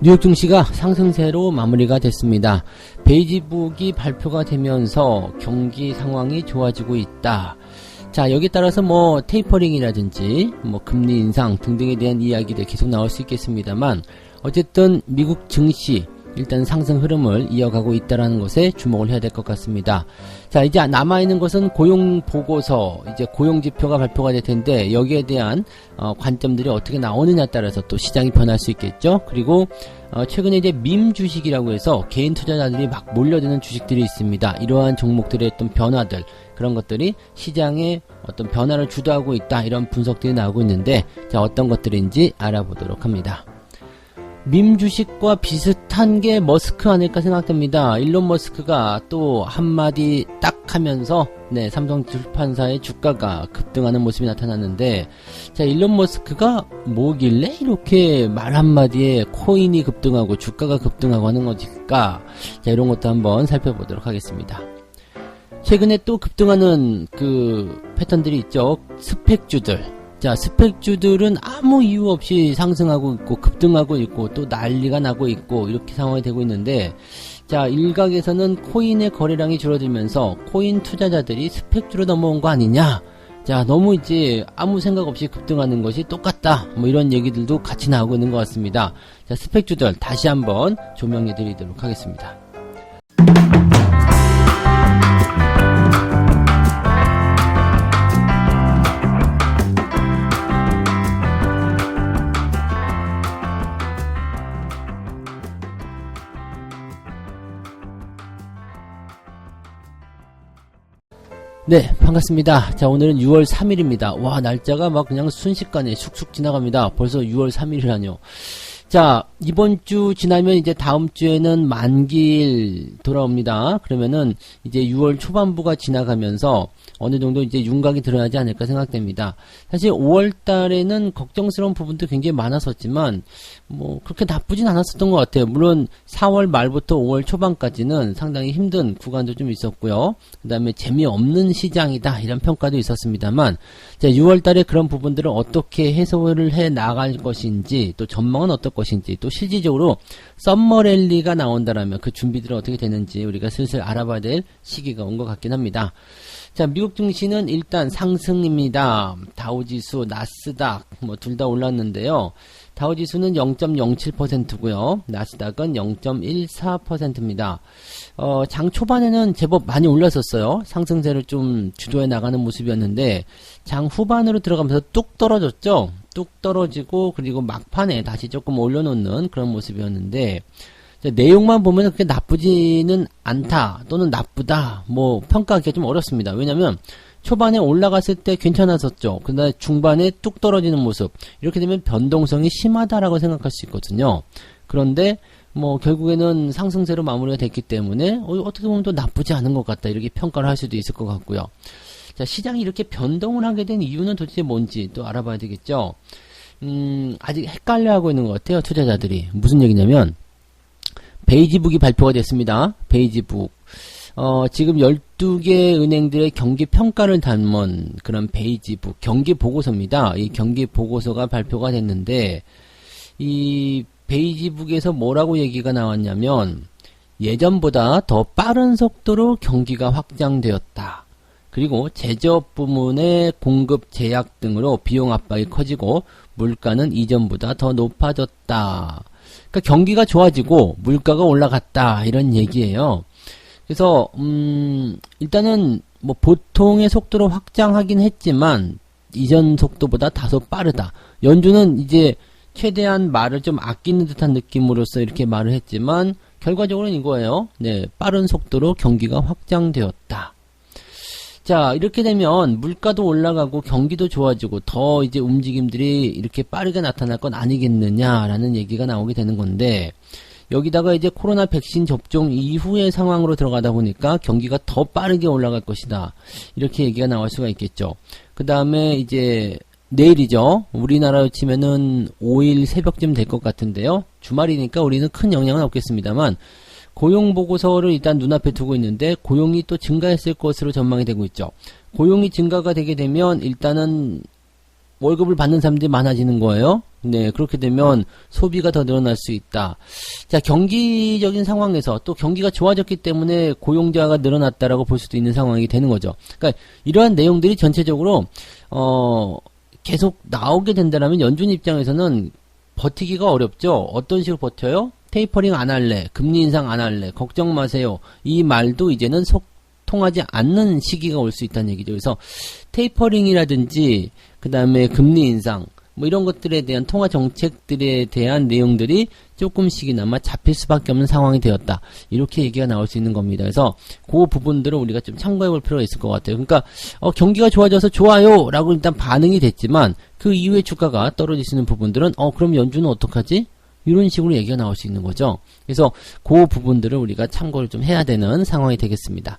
뉴욕 증시가 상승세로 마무리가 됐습니다. 베이지북이 발표가 되면서 경기 상황이 좋아지고 있다. 자, 여기에 따라서 테이퍼링이라든지 금리 인상 등등에 대한 이야기들 계속 나올 수 있겠습니다만, 어쨌든 미국 증시 일단 상승 흐름을 이어가고 있다는 것에 주목을 해야 될 것 같습니다. 자, 이제 남아있는 것은 고용 보고서, 이제 고용 지표가 발표가 될 텐데, 여기에 대한 관점들이 어떻게 나오느냐에 따라서 또 시장이 변할 수 있겠죠. 그리고 최근에 이제 밈 주식이라고 해서 개인 투자자들이 막 몰려드는 주식들이 있습니다. 이러한 종목들의 어떤 변화들, 그런 것들이 시장에 어떤 변화를 주도하고 있다, 이런 분석들이 나오고 있는데, 자, 어떤 것들인지 알아보도록 합니다. 밈 주식과 비슷한 게 머스크 아닐까 생각됩니다. 일론 머스크가 또 한마디 딱 하면서 삼성 출판사의 주가가 급등하는 모습이 나타났는데, 자, 일론 머스크가 뭐길래 이렇게 말 한마디에 코인이 급등하고 주가가 급등하고 하는 것일까? 자, 이런 것도 한번 살펴보도록 하겠습니다. 최근에 또 급등하는 그 패턴들이 있죠. 스펙주들. 자, 스펙주들은 아무 이유 없이 상승하고 있고 급등하고 있고 또 난리가 나고 있고 이렇게 상황이 되고 있는데, 자, 일각에서는 코인의 거래량이 줄어들면서 코인 투자자들이 스펙주로 넘어온 거 아니냐, 자, 너무 이제 아무 생각 없이 급등하는 것이 똑같다, 이런 얘기들도 같이 나오고 있는 것 같습니다. 자, 스펙주들 다시 한번 조명해 드리도록 하겠습니다. 네, 반갑습니다. 자, 오늘은 6월 3일입니다. 와, 날짜가 막 그냥 순식간에 쑥쑥 지나갑니다. 벌써 6월 3일이라뇨. 자, 이번 주 지나면 이제 다음 주에는 만기일 돌아옵니다. 그러면은 이제 6월 초반부가 지나가면서 어느 정도 이제 윤곽이 드러나지 않을까 생각됩니다. 사실 5월 달에는 걱정스러운 부분도 굉장히 많았었지만, 그렇게 나쁘진 않았었던 것 같아요. 물론 4월 말부터 5월 초반까지는 상당히 힘든 구간도 좀 있었고요. 그 다음에 재미없는 시장이다, 이런 평가도 있었습니다만, 자, 6월 달에 그런 부분들을 어떻게 해소를 해 나갈 것인지, 또 전망은 어떨 것인지, 또 실질적으로 썸머랠리가 나온다라면 그 준비들은 어떻게 되는지 우리가 슬슬 알아봐야 될 시기가 온 것 같긴 합니다. 자, 미국 증시는 일단 상승입니다. 다우지수, 나스닥 둘 다 올랐는데요. 다우지수는 0.07%고요. 나스닥은 0.14%입니다. 장 초반에는 제법 많이 올랐었어요. 상승세를 좀 주도해 나가는 모습이었는데, 장 후반으로 들어가면서 뚝 떨어졌죠. 뚝 떨어지고, 그리고 막판에 다시 조금 올려놓는 그런 모습이었는데, 자, 내용만 보면 그렇게 나쁘지는 않다, 또는 나쁘다, 평가하기가 좀 어렵습니다. 왜냐면 초반에 올라갔을 때 괜찮았었죠. 그다음에 중반에 뚝 떨어지는 모습, 이렇게 되면 변동성이 심하다라고 생각할 수 있거든요. 그런데 결국에는 상승세로 마무리가 됐기 때문에 어떻게 보면 또 나쁘지 않은 것 같다, 이렇게 평가를 할 수도 있을 것 같고요. 자, 시장이 이렇게 변동을 하게 된 이유는 도대체 뭔지 또 알아봐야 되겠죠. 아직 헷갈려하고 있는 것 같아요, 투자자들이. 무슨 얘기냐면, 베이지북이 발표가 됐습니다. 베이지북. 지금 12개 은행들의 경기 평가를 담은 그런 베이지북, 경기 보고서입니다. 이 경기 보고서가 발표가 됐는데, 이 베이지북에서 뭐라고 얘기가 나왔냐면, 예전보다 더 빠른 속도로 경기가 확장되었다. 그리고 제조업 부문의 공급 제약 등으로 비용 압박이 커지고 물가는 이전보다 더 높아졌다. 그러니까 경기가 좋아지고 물가가 올라갔다, 이런 얘기예요. 그래서 일단은 보통의 속도로 확장하긴 했지만 이전 속도보다 다소 빠르다. 연준은 이제 최대한 말을 좀 아끼는 듯한 느낌으로서 이렇게 말을 했지만 결과적으로는 이거예요. 네, 빠른 속도로 경기가 확장되었다. 자, 이렇게 되면 물가도 올라가고 경기도 좋아지고 더 이제 움직임들이 이렇게 빠르게 나타날 건 아니겠느냐라는 얘기가 나오게 되는 건데, 여기다가 이제 코로나 백신 접종 이후의 상황으로 들어가다 보니까 경기가 더 빠르게 올라갈 것이다, 이렇게 얘기가 나올 수가 있겠죠. 그 다음에 이제 내일이죠. 우리나라로 치면은 5일 새벽쯤 될 것 같은데요. 주말이니까 우리는 큰 영향은 없겠습니다만, 고용 보고서를 일단 눈앞에 두고 있는데 고용이 또 증가했을 것으로 전망이 되고 있죠. 고용이 증가가 되게 되면 일단은 월급을 받는 사람들이 많아지는 거예요. 네, 그렇게 되면 소비가 더 늘어날 수 있다. 자, 경기적인 상황에서 또 경기가 좋아졌기 때문에 고용자가 늘어났다라고 볼 수도 있는 상황이 되는 거죠. 그러니까 이러한 내용들이 전체적으로 계속 나오게 된다면 연준 입장에서는 버티기가 어렵죠. 어떤 식으로 버텨요? 테이퍼링 안 할래, 금리 인상 안 할래, 걱정 마세요. 이 말도 이제는 통하지 않는 시기가 올 수 있다는 얘기죠. 그래서 테이퍼링이라든지 그 다음에 금리 인상 뭐 이런 것들에 대한 통화 정책들에 대한 내용들이 조금씩이나마 잡힐 수밖에 없는 상황이 되었다. 이렇게 얘기가 나올 수 있는 겁니다. 그래서 그 부분들을 우리가 좀 참고해 볼 필요가 있을 것 같아요. 그러니까 경기가 좋아져서 좋아요 라고 일단 반응이 됐지만 그 이후에 주가가 떨어질 수 있는 부분들은 그럼 연준은 어떡하지? 이런 식으로 얘기가 나올 수 있는 거죠. 그래서 그 부분들을 우리가 참고를 좀 해야 되는 상황이 되겠습니다.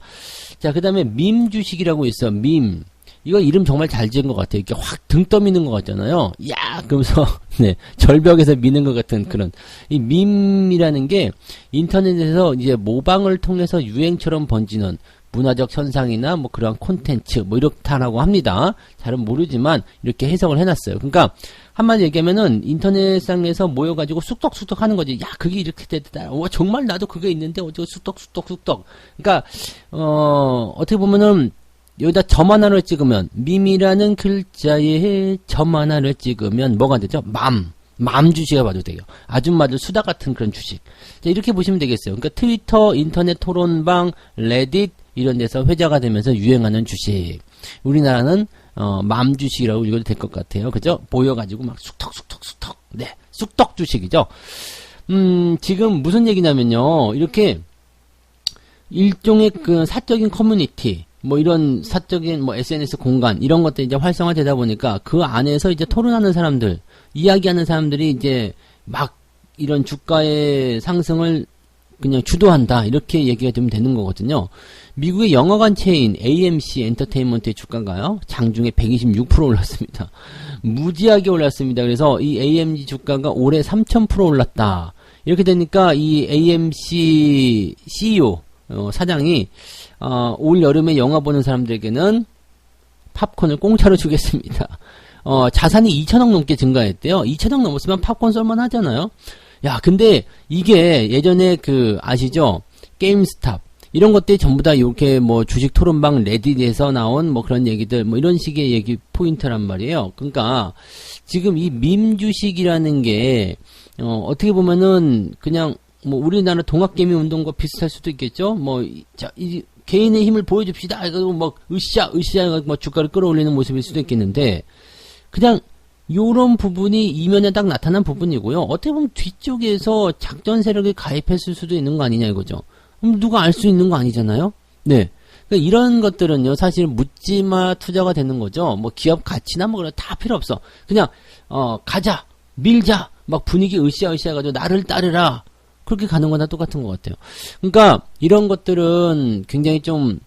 자, 그 다음에 밈 주식이라고 있어요. 밈. 이거 이름 정말 잘 지은 것 같아요. 이렇게 확 등 떠미는 것 같잖아요. 야! 그러면서, 네, 절벽에서 미는 것 같은 그런. 이 밈이라는 게 인터넷에서 이제 모방을 통해서 유행처럼 번지는 문화적 현상이나 뭐 그런 콘텐츠 뭐 이렇다라고 합니다. 잘은 모르지만 이렇게 해석을 해놨어요. 그러니까 한마디 얘기하면은 인터넷상에서 모여가지고 쑥덕쑥덕 하는 거지. 야, 그게 이렇게 됐다. 와, 정말 나도 그게 있는데 어쩌고 쑥덕쑥덕. 그러니까 어떻게 보면은 여기다 점 하나를 찍으면 밈이라는 글자에 점 하나를 찍으면 뭐가 되죠? 맘 주식이 봐도 돼요. 아줌마들 수다 같은 그런 주식. 자, 이렇게 보시면 되겠어요. 그러니까 트위터, 인터넷 토론방, 레딧 이런 데서 회자가 되면서 유행하는 주식. 우리나라는 맘 주식이라고 읽어도 될 것 같아요. 그죠? 보여가지고 막 쑥덕. 네, 쑥덕 주식이죠. 지금 무슨 얘기냐면요. 이렇게 일종의 그 사적인 커뮤니티, 뭐 이런 사적인 뭐 SNS 공간 이런 것들이 이제 활성화되다 보니까 그 안에서 이제 토론하는 사람들, 이야기하는 사람들이 이제 막 이런 주가의 상승을 그냥 주도한다 이렇게 얘기가 좀 되는 거거든요. 미국의 영화관 체인 AMC 엔터테인먼트의 주가가요 장중에 126% 올랐습니다. 무지하게 올랐습니다. 그래서 이 AMC 주가가 올해 3000% 올랐다. 이렇게 되니까 이 AMC CEO 사장이 올 여름에 영화 보는 사람들에게는 팝콘을 공짜로 주겠습니다. 자산이 2천억 넘게 증가했대요. 2천억 넘었으면 팝콘 쏠만 하잖아요. 야, 근데 이게 예전에 아시죠? 게임스탑. 이런 것들이 전부 다 이렇게 뭐 주식 토론방 레딧에서 나온 뭐 그런 얘기들, 뭐 이런 식의 얘기 포인트란 말이에요. 그러니까 지금 이 밈 주식이라는 게, 어떻게 보면은 그냥 뭐 우리나라 동학개미 운동과 비슷할 수도 있겠죠? 이 개인의 힘을 보여줍시다. 이거 뭐 으쌰 뭐 주가를 끌어올리는 모습일 수도 있겠는데, 그냥 요런 부분이 이면에 딱 나타난 부분이고요. 어떻게 보면 뒤쪽에서 작전 세력이 가입했을 수도 있는 거 아니냐 이거죠. 누가 알 수 있는 거 아니잖아요? 네. 그러니까 이런 것들은요, 사실 묻지마 투자가 되는 거죠. 뭐 기업 가치나 뭐 그런 다 필요 없어. 그냥, 가자, 밀자, 막 분위기 으쌰 해가지고 나를 따르라. 그렇게 가는 거나 똑같은 것 같아요. 그러니까 이런 것들은 굉장히 좀,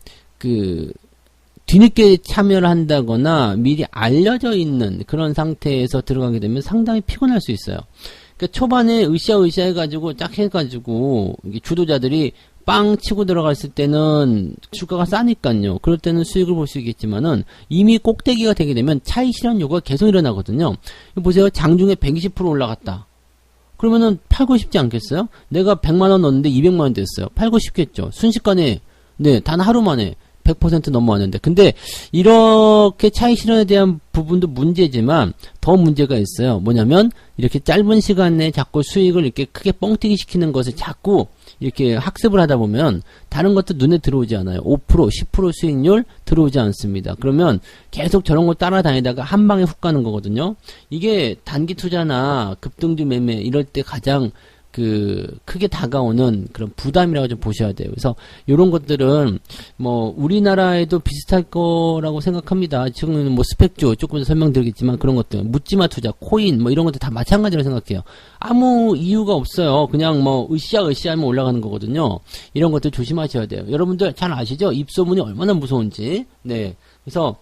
뒤늦게 참여를 한다거나 미리 알려져 있는 그런 상태에서 들어가게 되면 상당히 피곤할 수 있어요. 그러니까 초반에 으쌰 해가지고 짝 해가지고 주도자들이 빵 치고 들어갔을 때는 주가가 싸니까요. 그럴 때는 수익을 볼 수 있겠지만은 이미 꼭대기가 되게 되면 차익 실현 요구가 계속 일어나거든요. 보세요. 장중에 120% 올라갔다. 그러면은 팔고 싶지 않겠어요? 내가 100만원 넣었는데 200만원 됐어요. 팔고 싶겠죠. 순식간에, 네, 단 하루 만에 100% 넘어왔는데. 근데 이렇게 차익 실현에 대한 부분도 문제지만 더 문제가 있어요. 뭐냐면 이렇게 짧은 시간 내에 자꾸 수익을 이렇게 크게 뻥튀기 시키는 것을 자꾸 이렇게 학습을 하다 보면 다른 것도 눈에 들어오지 않아요. 5%, 10% 수익률 들어오지 않습니다. 그러면 계속 저런 거 따라다니다가 한 방에 훅 가는 거거든요. 이게 단기 투자나 급등주 매매 이럴 때 가장 크게 다가오는 그런 부담이라고 좀 보셔야 돼요. 그래서 요런 것들은 뭐 우리나라에도 비슷할 거라고 생각합니다. 지금은 뭐 스펙주 조금 더 설명드리겠지만 그런 것들 묻지마 투자, 코인 뭐 이런 것들 다 마찬가지로 생각해요. 아무 이유가 없어요. 그냥 뭐 으쌰 하면 올라가는 거거든요. 이런 것들 조심하셔야 돼요. 여러분들 잘 아시죠? 입소문이 얼마나 무서운지. 네. 그래서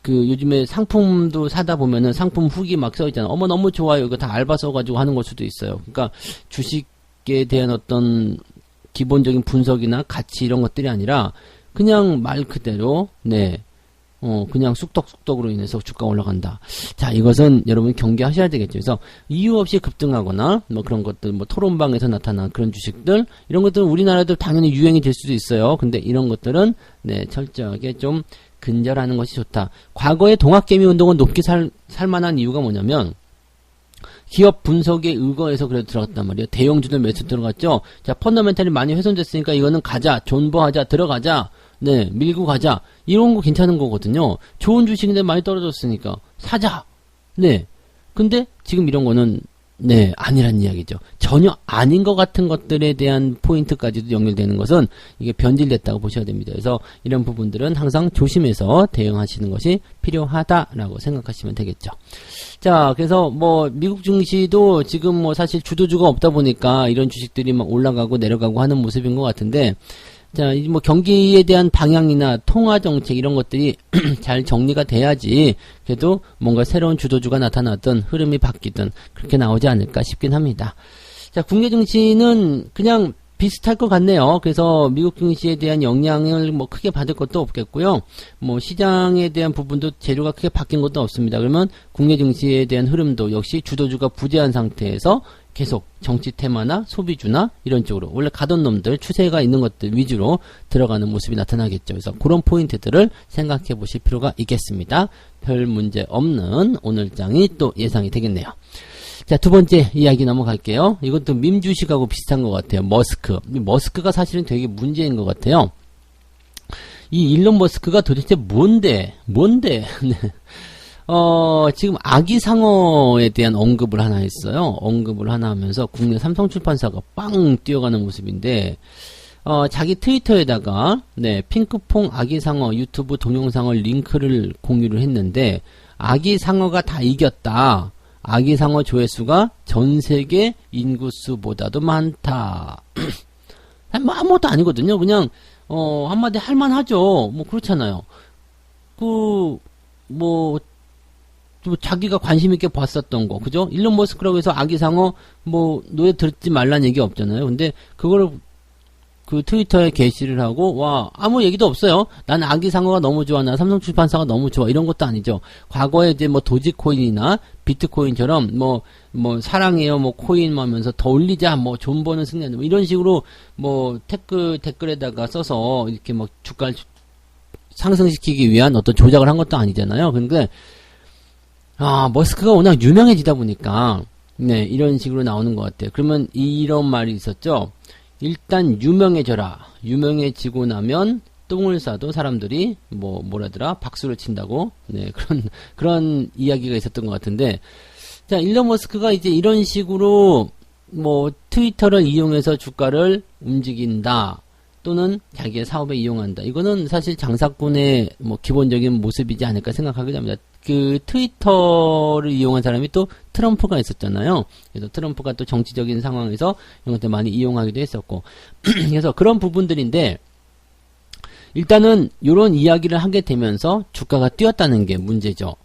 요즘에 상품도 사다 보면은 상품 후기 막 써있잖아. 어머, 너무 좋아요. 이거 다 알바 써가지고 하는 걸 수도 있어요. 그러니까 주식에 대한 어떤 기본적인 분석이나 가치 이런 것들이 아니라 그냥 말 그대로, 네. 그냥 쑥덕쑥덕으로 인해서 주가 올라간다. 자, 이것은 여러분 경계하셔야 되겠죠. 그래서 이유 없이 급등하거나 뭐 그런 것들, 뭐 토론방에서 나타난 그런 주식들, 이런 것들은 우리나라도 당연히 유행이 될 수도 있어요. 근데 이런 것들은 네, 철저하게 좀 근절하는 것이 좋다. 과거에 동학개미 운동은 높게 살만한 이유가 뭐냐면 기업 분석에 의거해서 그래도 들어갔단 말이에요. 대형주들 매수 들어갔죠. 자, 펀더멘탈이 많이 훼손됐으니까 이거는 가자, 존버하자, 들어가자. 네, 밀고 가자. 이런 거 괜찮은 거거든요. 좋은 주식인데 많이 떨어졌으니까 사자. 네. 근데 지금 이런 거는 네, 아니란 이야기죠. 전혀 아닌 것 같은 것들에 대한 포인트까지도 연결되는 것은 이게 변질됐다고 보셔야 됩니다. 그래서 이런 부분들은 항상 조심해서 대응하시는 것이 필요하다라고 생각하시면 되겠죠. 자, 그래서 뭐 미국 증시도 지금 뭐 사실 주도주가 없다 보니까 이런 주식들이 막 올라가고 내려가고 하는 모습인 것 같은데, 자, 뭐 경기에 대한 방향이나 통화 정책 이런 것들이 잘 정리가 돼야지 그래도 뭔가 새로운 주도주가 나타나든 흐름이 바뀌든 그렇게 나오지 않을까 싶긴 합니다. 자, 국내 증시는 그냥 비슷할 것 같네요. 그래서 미국 증시에 대한 영향을 뭐 크게 받을 것도 없겠고요. 뭐 시장에 대한 부분도 재료가 크게 바뀐 것도 없습니다. 그러면 국내 증시에 대한 흐름도 역시 주도주가 부재한 상태에서 계속 정치 테마나 소비주나 이런 쪽으로 원래 가던 놈들 추세가 있는 것들 위주로 들어가는 모습이 나타나겠죠. 그래서 그런 포인트들을 생각해 보실 필요가 있겠습니다. 별 문제 없는 오늘장이 또 예상이 되겠네요. 자, 두 번째 이야기 넘어갈게요. 이것도 밈 주식하고 비슷한 것 같아요. 머스크가 사실은 되게 문제인 것 같아요. 이 일론 머스크가 도대체 뭔데? 네. 지금 아기상어에 대한 언급을 하나 했어요. 언급을 하나 하면서 국내 삼성출판사가 빵 뛰어가는 모습인데, 자기 트위터에다가, 네, 핑크퐁 아기상어 유튜브 동영상을 링크를 공유를 했는데, 아기상어가 다 이겼다. 아기상어 조회수가 전세계 인구수보다도 많다. 뭐 아무것도 아니거든요. 그냥, 한마디 할만하죠. 뭐 그렇잖아요. 자기가 관심있게 봤었던 거, 그죠? 일론 머스크라고 해서 아기상어, 노예 듣지 말란 얘기 없잖아요. 근데, 그거를, 그 트위터에 게시를 하고, 아무 얘기도 없어요. 난 아기상어가 너무 좋아, 나 삼성출판사가 너무 좋아, 이런 것도 아니죠. 과거에 이제 도지코인이나 비트코인처럼, 사랑해요, 코인 하면서 더 올리자, 돈 버는 승리한다, 이런 식으로, 댓글에다가 써서, 이렇게 주가를 상승시키기 위한 어떤 조작을 한 것도 아니잖아요. 근데, 머스크가 워낙 유명해지다 보니까, 네, 이런 식으로 나오는 것 같아요. 그러면 이런 말이 있었죠. 일단 유명해져라. 유명해지고 나면 똥을 싸도 사람들이 박수를 친다고. 네, 그런 이야기가 있었던 것 같은데, 자, 일론 머스크가 이제 이런 식으로 트위터를 이용해서 주가를 움직인다. 또는 자기의 사업에 이용한다. 이거는 사실 장사꾼의 기본적인 모습이지 않을까 생각하게 됩니다. 그 트위터를 이용한 사람이 또 트럼프가 있었잖아요. 그래서 트럼프가 또 정치적인 상황에서 이런 것들 많이 이용하기도 했었고. 그래서 그런 부분들인데, 일단은 이런 이야기를 하게 되면서 주가가 뛰었다는 게 문제죠.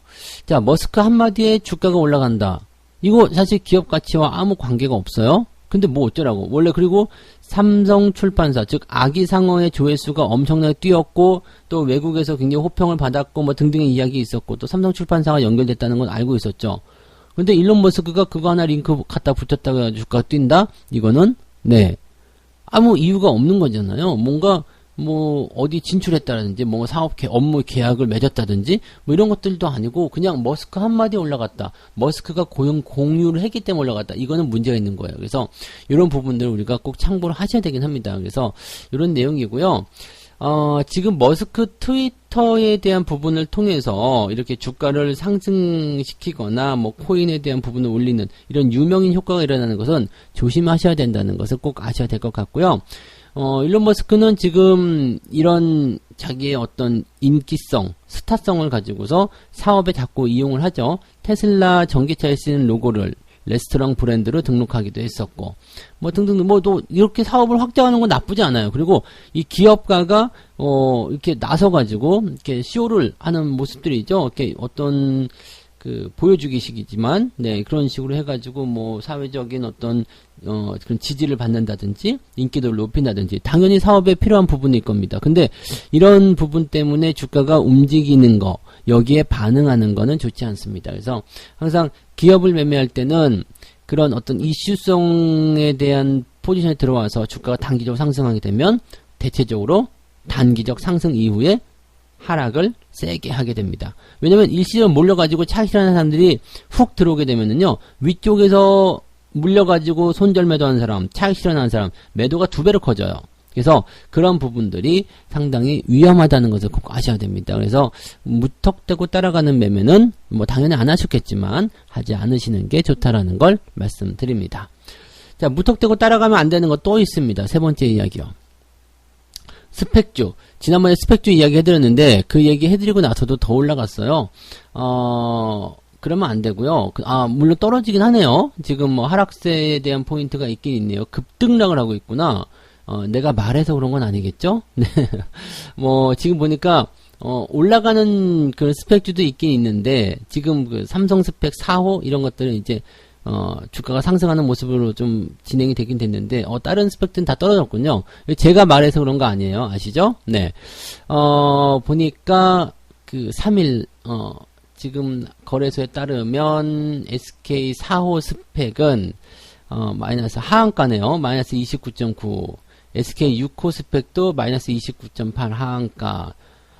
자, 머스크 한마디에 주가가 올라간다. 이거 사실 기업 가치와 아무 관계가 없어요. 근데 어쩌라고. 원래 그리고 삼성출판사, 즉 아기상어의 조회수가 엄청나게 뛰었고 또 외국에서 굉장히 호평을 받았고 등등의 이야기 있었고 또 삼성출판사가 연결됐다는 건 알고 있었죠. 근데 일론 머스크가 그거 하나 링크 갖다 붙였다고 해가지고 주가가 뛴다? 이거는 네, 아무 이유가 없는 거잖아요. 뭔가 어디 진출했다든지, 업무 계약을 맺었다든지, 이런 것들도 아니고, 그냥 머스크 한마디 올라갔다. 머스크가 공유를 했기 때문에 올라갔다. 이거는 문제가 있는 거예요. 그래서, 이런 부분들을 우리가 꼭 참고를 하셔야 되긴 합니다. 그래서, 이런 내용이고요. 지금 머스크 트위터에 대한 부분을 통해서, 이렇게 주가를 상승시키거나, 코인에 대한 부분을 올리는, 이런 유명인 효과가 일어나는 것은 조심하셔야 된다는 것을 꼭 아셔야 될 것 같고요. 일론 머스크는 지금 이런 자기의 어떤 인기성, 스타성을 가지고서 사업에 자꾸 이용을 하죠. 테슬라 전기차에 쓰는 로고를 레스토랑 브랜드로 등록하기도 했었고, 등등, 또 이렇게 사업을 확장하는 건 나쁘지 않아요. 그리고 이 기업가가, 이렇게 나서가지고, 이렇게 쇼를 하는 모습들이 있죠. 이렇게 어떤, 보여주기식이지만, 네, 그런 식으로 해가지고, 뭐, 사회적인 어떤, 그런 지지를 받는다든지, 인기도를 높인다든지, 당연히 사업에 필요한 부분일 겁니다. 근데, 이런 부분 때문에 주가가 움직이는 거, 여기에 반응하는 거는 좋지 않습니다. 그래서, 항상 기업을 매매할 때는, 그런 어떤 이슈성에 대한 포지션에 들어와서 주가가 단기적으로 상승하게 되면, 대체적으로 단기적 상승 이후에 하락을 세게 하게 됩니다. 왜냐면 일시적으로 몰려가지고 차익 실현하는 사람들이 훅 들어오게 되면은요, 위쪽에서 물려가지고 손절매도하는 사람, 차익 실현하는 사람, 매도가 2배로 커져요. 그래서 그런 부분들이 상당히 위험하다는 것을 꼭 아셔야 됩니다. 그래서 무턱대고 따라가는 매매는 뭐 당연히 안 하셨겠지만 하지 않으시는 게 좋다라는 걸 말씀드립니다. 자, 무턱대고 따라가면 안 되는 거 또 있습니다. 세 번째 이야기요. 스펙주. 지난번에 스펙주 이야기 해드렸는데, 그 얘기 해드리고 나서도 더 올라갔어요. 그러면 안 되고요. 물론 떨어지긴 하네요. 지금 뭐 하락세에 대한 포인트가 있긴 있네요. 급등락을 하고 있구나. 내가 말해서 그런 건 아니겠죠? 네. 뭐, 지금 보니까, 올라가는 그런 스펙주도 있긴 있는데, 지금 그 삼성 스펙 4호 이런 것들은 이제, 주가가 상승하는 모습으로 좀 진행이 되긴 됐는데, 다른 스펙들은 다 떨어졌군요. 제가 말해서 그런 거 아니에요. 아시죠? 네. 보니까, 3일, 지금 거래소에 따르면, SK 4호 스펙은, 마이너스 하한가네요. 마이너스 29.9. SK 6호 스펙도 마이너스 29.8 하한가.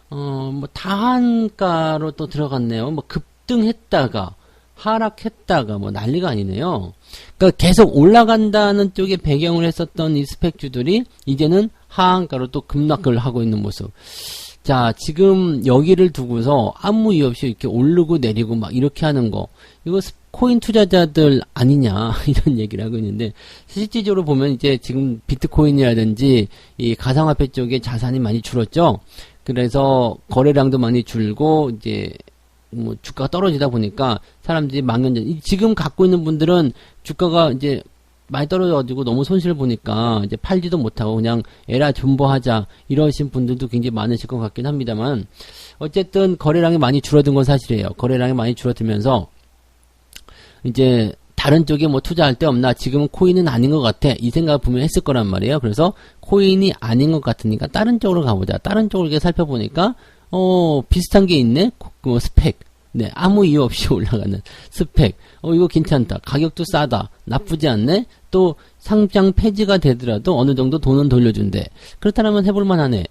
뭐, 다한가로 또 들어갔네요. 뭐, 급등했다가, 하락했다가 뭐 난리가 아니네요. 그러니까 계속 올라간다는 쪽에 배경을 했었던 이 스펙주들이 이제는 하한가로 또 급락을 하고 있는 모습. 자, 지금 여기를 두고서 아무 이유 없이 이렇게 오르고 내리고 막 이렇게 하는 거, 이거 코인 투자자들 아니냐 이런 얘기를 하고 있는데, 실질적으로 보면 이제 지금 비트코인이라든지 이 가상화폐 쪽에 자산이 많이 줄었죠. 그래서 거래량도 많이 줄고 이제 뭐 주가가 떨어지다 보니까 사람들이 망연자, 지금 갖고 있는 분들은 주가가 이제 많이 떨어져가지고 너무 손실을 보니까 이제 팔지도 못하고 그냥 에라 존버하자 이러신 분들도 굉장히 많으실 것 같긴 합니다만, 어쨌든 거래량이 많이 줄어든 건 사실이에요. 거래량이 많이 줄어들면서 이제 다른 쪽에 뭐 투자할 데 없나, 지금은 코인은 아닌 것 같아, 이 생각을 분명히 했을 거란 말이에요. 그래서 코인이 아닌 것 같으니까 다른 쪽으로 가보자, 다른 쪽을 이렇게 살펴보니까 비슷한 게 있네? 스펙. 네, 아무 이유 없이 올라가는 스펙. 이거 괜찮다. 가격도 싸다. 나쁘지 않네? 또 상장 폐지가 되더라도 어느 정도 돈은 돌려준대. 그렇다면 해볼만 하네.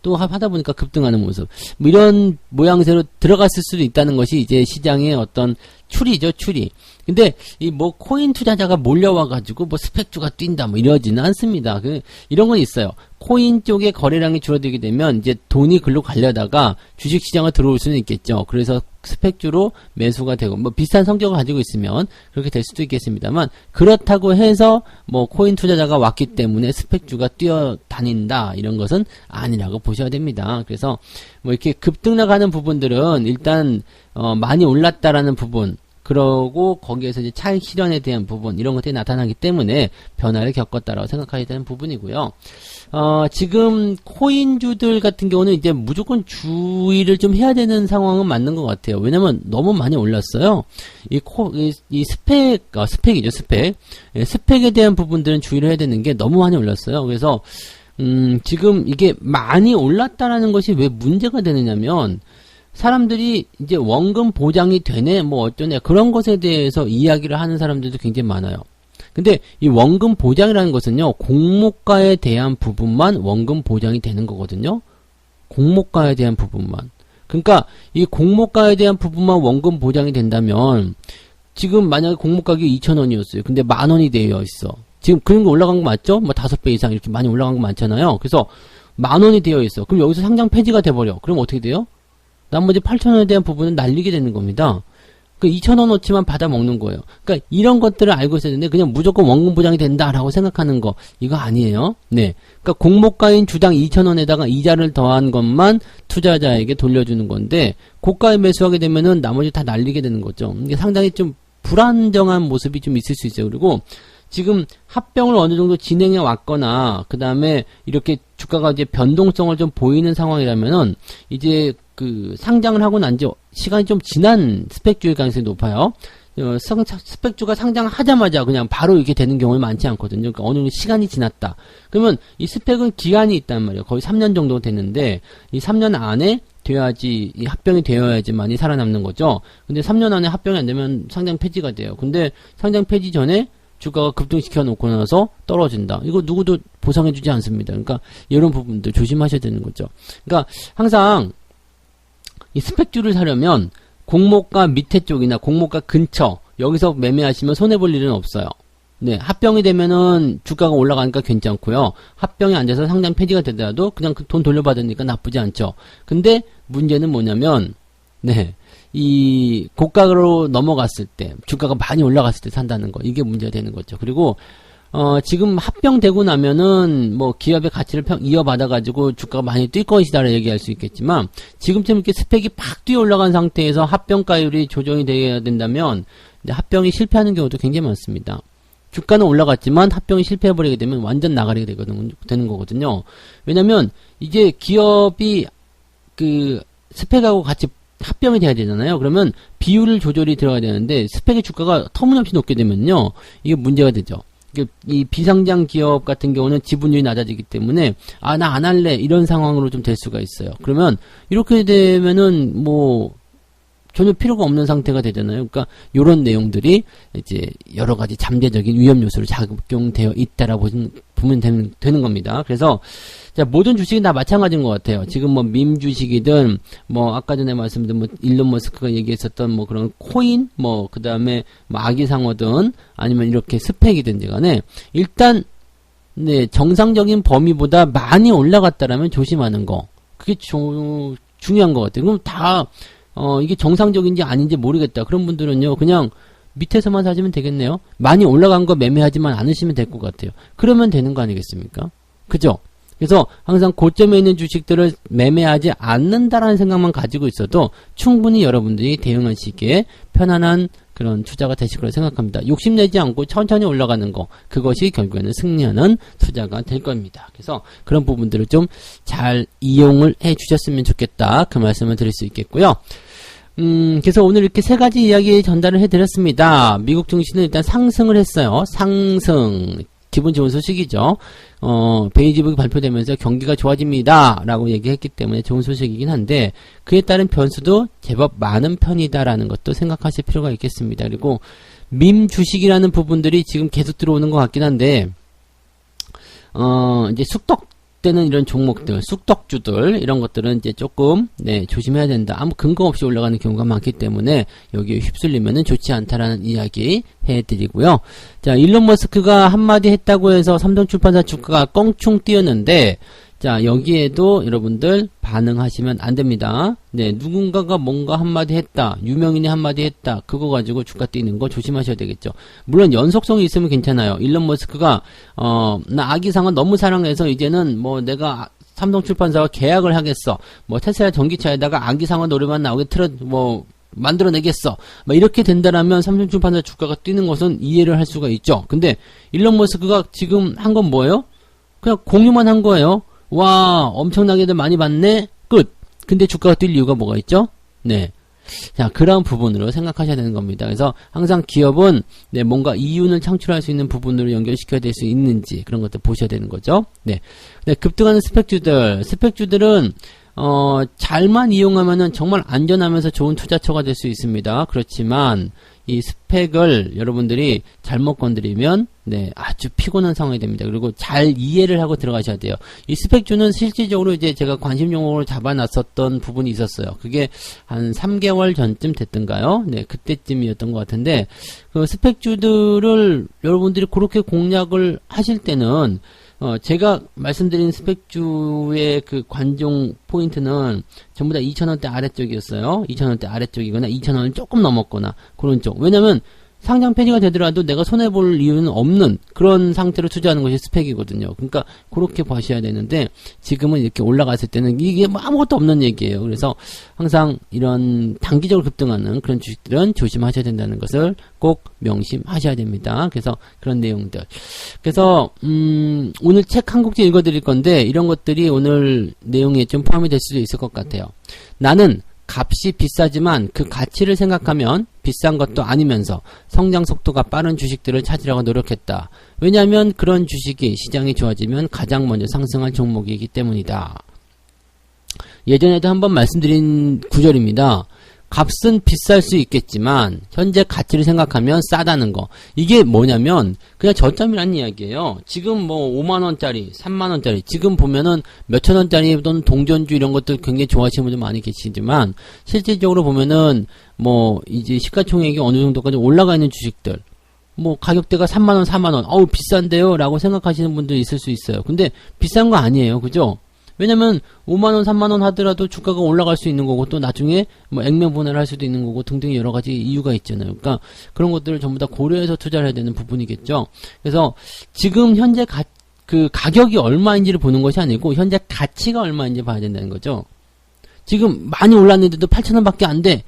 또 하다 보니까 급등하는 모습. 뭐 이런 모양새로 들어갔을 수도 있다는 것이 이제 시장의 어떤 추리죠, 추리. 근데 이 뭐 코인 투자자가 몰려와가지고 뭐 스펙주가 뛴다 뭐 이러지는 않습니다. 이런 건 있어요. 코인 쪽에 거래량이 줄어들게 되면 이제 돈이 글로 가려다가 주식시장에 들어올 수는 있겠죠. 그래서 스펙주로 매수가 되고 뭐 비슷한 성격을 가지고 있으면 그렇게 될 수도 있겠습니다만, 그렇다고 해서 뭐 코인 투자자가 왔기 때문에 스펙주가 뛰어다닌다 이런 것은 아니라고 보셔야 됩니다. 그래서 뭐 이렇게 급등나가는 부분들은 일단 많이 올랐다라는 부분, 그러고 거기에서 이제 차익 실현에 대한 부분, 이런 것들이 나타나기 때문에 변화를 겪었다라고 생각하셔야 되는 부분이고요. 지금 코인주들 같은 경우는 이제 무조건 주의를 좀 해야 되는 상황은 맞는 것 같아요. 왜냐면 너무 많이 올랐어요. 이 스펙이죠, 스펙. 예, 스펙에 대한 부분들은 주의를 해야 되는 게 너무 많이 올랐어요. 그래서 지금 이게 많이 올랐다라는 것이 왜 문제가 되느냐면, 사람들이 이제 원금 보장이 되네, 뭐 어쩌네, 그런 것에 대해서 이야기를 하는 사람들도 굉장히 많아요. 근데 이 원금 보장이라는 것은요, 공모가에 대한 부분만 원금 보장이 되는 거거든요. 공모가에 대한 부분만. 그러니까 이 공모가에 대한 부분만 원금 보장이 된다면, 지금 만약에 공모가격이 2,000원이었어요. 근데 10,000원이 되어 있어. 지금 그런 거 올라간 거 맞죠? 뭐 5배 이상 이렇게 많이 올라간 거 많잖아요. 그래서 10,000원이 되어 있어. 그럼 여기서 상장 폐지가 돼버려. 그럼 어떻게 돼요? 나머지 8,000원에 대한 부분은 날리게 되는 겁니다. 그 2,000원어치만 받아 먹는 거예요. 그러니까 이런 것들을 알고 있어야 되는데, 그냥 무조건 원금 보장이 된다라고 생각하는 거, 이거 아니에요. 네. 그러니까 공모가인 주당 2,000원에다가 이자를 더한 것만 투자자에게 돌려주는 건데, 고가에 매수하게 되면은 나머지 다 날리게 되는 거죠. 이게 상당히 좀 불안정한 모습이 좀 있을 수 있어요. 그리고 지금 합병을 어느 정도 진행해 왔거나, 그 다음에 이렇게 주가가 이제 변동성을 좀 보이는 상황이라면은, 이제 그 상장을 하고 난 지 시간이 좀 지난 스펙주일 가능성이 높아요. 스펙주가 상장하자마자 그냥 바로 이렇게 되는 경우는 많지 않거든요. 그러니까 어느 정도 시간이 지났다. 그러면 이 스펙은 기한이 있단 말이에요. 거의 3년 정도 됐는데, 이 3년 안에 돼야지, 이 합병이 되어야지만이 살아남는 거죠. 근데 3년 안에 합병이 안 되면 상장 폐지가 돼요. 근데 상장 폐지 전에 주가가 급등시켜 놓고 나서 떨어진다. 이거 누구도 보상해주지 않습니다. 그러니까 이런 부분들 조심하셔야 되는 거죠. 그러니까 항상 이 스펙주를 사려면 공모가 밑에 쪽이나 공모가 근처 여기서 매매하시면 손해볼 일은 없어요. 네, 합병이 되면은 주가가 올라가니까 괜찮고요. 합병이 안 돼서 상장 폐지가 되더라도 그냥 그 돈 돌려받으니까 나쁘지 않죠. 근데 문제는 뭐냐면, 네, 이 고가로 넘어갔을 때, 주가가 많이 올라갔을 때 산다는 거, 이게 문제가 되는 거죠. 그리고 지금 합병되고 나면은 뭐 기업의 가치를 이어받아가지고 주가가 많이 뛸 것이다라고 얘기할 수 있겠지만, 지금처럼 이렇게 스펙이 팍 뛰어 올라간 상태에서 합병가율이 조정이 돼야 된다면 합병이 실패하는 경우도 굉장히 많습니다. 주가는 올라갔지만 합병이 실패해버리게 되면 완전 나가리가 되는 거거든요. 왜냐면 이제 기업이 그 스펙하고 같이 합병이 돼야 되잖아요. 그러면 비율을 조절이 들어가야 되는데 스펙의 주가가 터무니없이 높게 되면요, 이게 문제가 되죠. 이 비상장 기업 같은 경우는 지분율이 낮아지기 때문에 나 안 할래 이런 상황으로 좀 될 수가 있어요. 그러면 이렇게 되면은 뭐 전혀 필요가 없는 상태가 되잖아요. 그러니까 요런 내용들이 이제 여러 가지 잠재적인 위험 요소로 작용되어 있다라고 보면 되는 겁니다. 그래서 자, 모든 주식이 다 마찬가지인 것 같아요. 지금 뭐 밈 주식이든 뭐 아까 전에 말씀드린 뭐 일론 머스크가 얘기했었던 뭐 그런 코인 뭐 그다음에 뭐 아기상어든 아니면 이렇게 스펙이든지 간에 일단 네, 정상적인 범위보다 많이 올라갔다라면 조심하는 거. 그게 중요한 것 같아요. 그럼 다 이게 정상적인지 아닌지 모르겠다. 그런 분들은요, 그냥 밑에서만 사시면 되겠네요. 많이 올라간 거 매매하지만 않으시면 될 것 같아요. 그러면 되는 거 아니겠습니까? 그죠? 그래서 항상 고점에 있는 주식들을 매매하지 않는다라는 생각만 가지고 있어도 충분히 여러분들이 대응하시기에 편안한 그런 투자가 되실 거라 생각합니다. 욕심내지 않고 천천히 올라가는 거, 그것이 결국에는 승리하는 투자가 될 겁니다. 그래서 그런 부분들을 좀 잘 이용을 해 주셨으면 좋겠다, 그 말씀을 드릴 수 있겠고요. 그래서 오늘 이렇게 세 가지 이야기 전달을 해드렸습니다. 미국 증시는 일단 상승을 했어요. 상승. 기분 좋은 소식이죠. 베이지북이 발표되면서 경기가 좋아집니다 라고 얘기했기 때문에 좋은 소식이긴 한데, 그에 따른 변수도 제법 많은 편이다라는 것도 생각하실 필요가 있겠습니다. 그리고 밈 주식이라는 부분들이 지금 계속 들어오는 것 같긴 한데, 이제 숙덕되는 이런 종목들, 쑥덕주들, 이런 것들은 이제 조금, 네, 조심해야 된다. 아무 근거 없이 올라가는 경우가 많기 때문에 여기에 휩쓸리면은 좋지 않다라는 이야기 해드리고요. 자, 일론 머스크가 한마디 했다고 해서 삼성출판사 주가가 껑충 뛰었는데, 자, 여기에도 여러분들 반응하시면 안 됩니다. 네, 누군가가 뭔가 한마디 했다, 유명인이 한마디 했다, 그거 가지고 주가 뛰는 거 조심하셔야 되겠죠. 물론 연속성이 있으면 괜찮아요. 일론 머스크가 나 아기상어 너무 사랑해서 이제는 뭐 내가 삼성출판사와 계약을 하겠어, 뭐 테슬라 전기차에다가 아기상어 노래만 나오게 만들어내겠어, 뭐 이렇게 된다라면 삼성출판사 주가가 뛰는 것은 이해를 할 수가 있죠. 근데 일론 머스크가 지금 한 건 뭐예요? 그냥 공유만 한 거예요. 와, 엄청나게들 많이 받네? 끝. 근데 주가가 뛸 이유가 뭐가 있죠? 네. 자, 그런 부분으로 생각하셔야 되는 겁니다. 그래서 항상 기업은 네, 뭔가 이윤을 창출할 수 있는 부분으로 연결시켜야 될 수 있는지 그런 것들 보셔야 되는 거죠. 네. 네, 급등하는 스펙주들은 잘만 이용하면은 정말 안전하면서 좋은 투자처가 될 수 있습니다. 그렇지만 이 스펙을 여러분들이 잘못 건드리면 네, 아주 피곤한 상황이 됩니다. 그리고 잘 이해를 하고 들어가셔야 돼요. 이 스펙주는 실질적으로 이제 제가 관심 종목을 잡아놨었던 부분이 있었어요. 그게 한 3개월 전쯤 됐던가요? 네, 그때쯤이었던 것 같은데, 그 스펙주들을 여러분들이 그렇게 공략을 하실 때는 제가 말씀드린 스펙주의 그 관종 포인트는 전부 다 2,000원대 아래쪽이었어요. 2,000원대 아래쪽이거나 2,000원을 조금 넘었거나 그런 쪽. 왜냐면 상장 폐지가 되더라도 내가 손해볼 이유는 없는 그런 상태로 투자하는 것이 스펙이거든요. 그러니까 그렇게 보셔야 되는데 지금은 이렇게 올라갔을 때는 이게 뭐 아무것도 없는 얘기예요. 그래서 항상 이런 단기적으로 급등하는 그런 주식들은 조심하셔야 된다는 것을 꼭 명심하셔야 됩니다. 그래서 그런 내용들. 그래서 오늘 책 한 곡지 읽어드릴 건데 이런 것들이 오늘 내용에 좀 포함이 될 수도 있을 것 같아요. 나는 값이 비싸지만 그 가치를 생각하면 비싼 것도 아니면서 성장 속도가 빠른 주식들을 찾으려고 노력했다. 왜냐하면 그런 주식이 시장이 좋아지면 가장 먼저 상승할 종목이기 때문이다. 예전에도 한번 말씀드린 구절입니다. 값은 비쌀 수 있겠지만 현재 가치를 생각하면 싸다는 거. 이게 뭐냐면 그냥 저점이라는 이야기예요. 지금 뭐 5만원짜리 3만원짜리 지금 보면은 몇천원짜리 또는 동전주 이런 것들 굉장히 좋아하시는 분들 많이 계시지만 실질적으로 보면은 뭐 이제 시가총액이 어느 정도까지 올라가 있는 주식들 뭐 가격대가 3만원 4만원 어우 비싼데요 라고 생각하시는 분도 있을 수 있어요. 근데 비싼 거 아니에요. 그죠? 왜냐면 5만원 3만원 하더라도 주가가 올라갈 수 있는 거고 또 나중에 뭐 액면 분할을 할 수도 있는 거고 등등 여러 가지 이유가 있잖아요. 그러니까 그런 것들을 전부 다 고려해서 투자를 해야 되는 부분이겠죠. 그래서 지금 현재 그 가격이 얼마인지를 보는 것이 아니고 현재 가치가 얼마인지 봐야 된다는 거죠. 지금 많이 올랐는데도 8,000원 밖에 안 돼.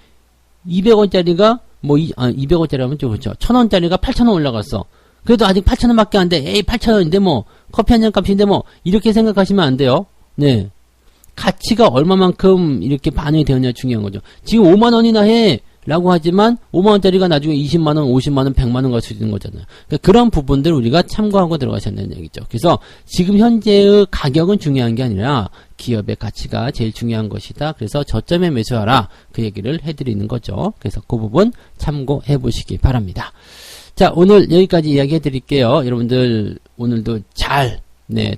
200원짜리가 뭐 200원짜리 하면 좀 그렇죠. 1,000원짜리가 8,000원 올라갔어. 그래도 아직 8,000원 밖에 안 돼. 에이 8,000원인데 뭐 커피 한 잔 값인데 뭐 이렇게 생각하시면 안 돼요. 네. 가치가 얼마만큼 이렇게 반영이 되었냐 중요한 거죠. 지금 5만원이나 해! 라고 하지만 5만원짜리가 나중에 20만원, 50만원, 100만원 갈 수 있는 거잖아요. 그러니까 그런 부분들 우리가 참고하고 들어가셔야 된다는 얘기죠. 그래서 지금 현재의 가격은 중요한 게 아니라 기업의 가치가 제일 중요한 것이다. 그래서 저점에 매수하라. 그 얘기를 해드리는 거죠. 그래서 그 부분 참고해 보시기 바랍니다. 자, 오늘 여기까지 이야기 해드릴게요. 여러분들 오늘도 잘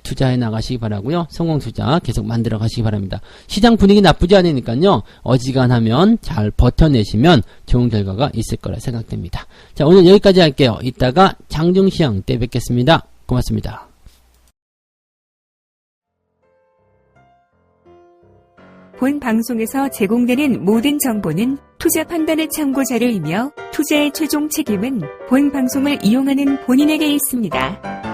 투자해 나가시기 바라고요. 성공 투자 계속 만들어 가시기 바랍니다. 시장 분위기 나쁘지 않으니까요. 어지간하면 잘 버텨내시면 좋은 결과가 있을 거라 생각됩니다. 자, 오늘 여기까지 할게요. 이따가 장중시황 때 뵙겠습니다. 고맙습니다. 본 방송에서 제공되는 모든 정보는 투자 판단의 참고 자료이며 투자의 최종 책임은 본 방송을 이용하는 본인에게 있습니다.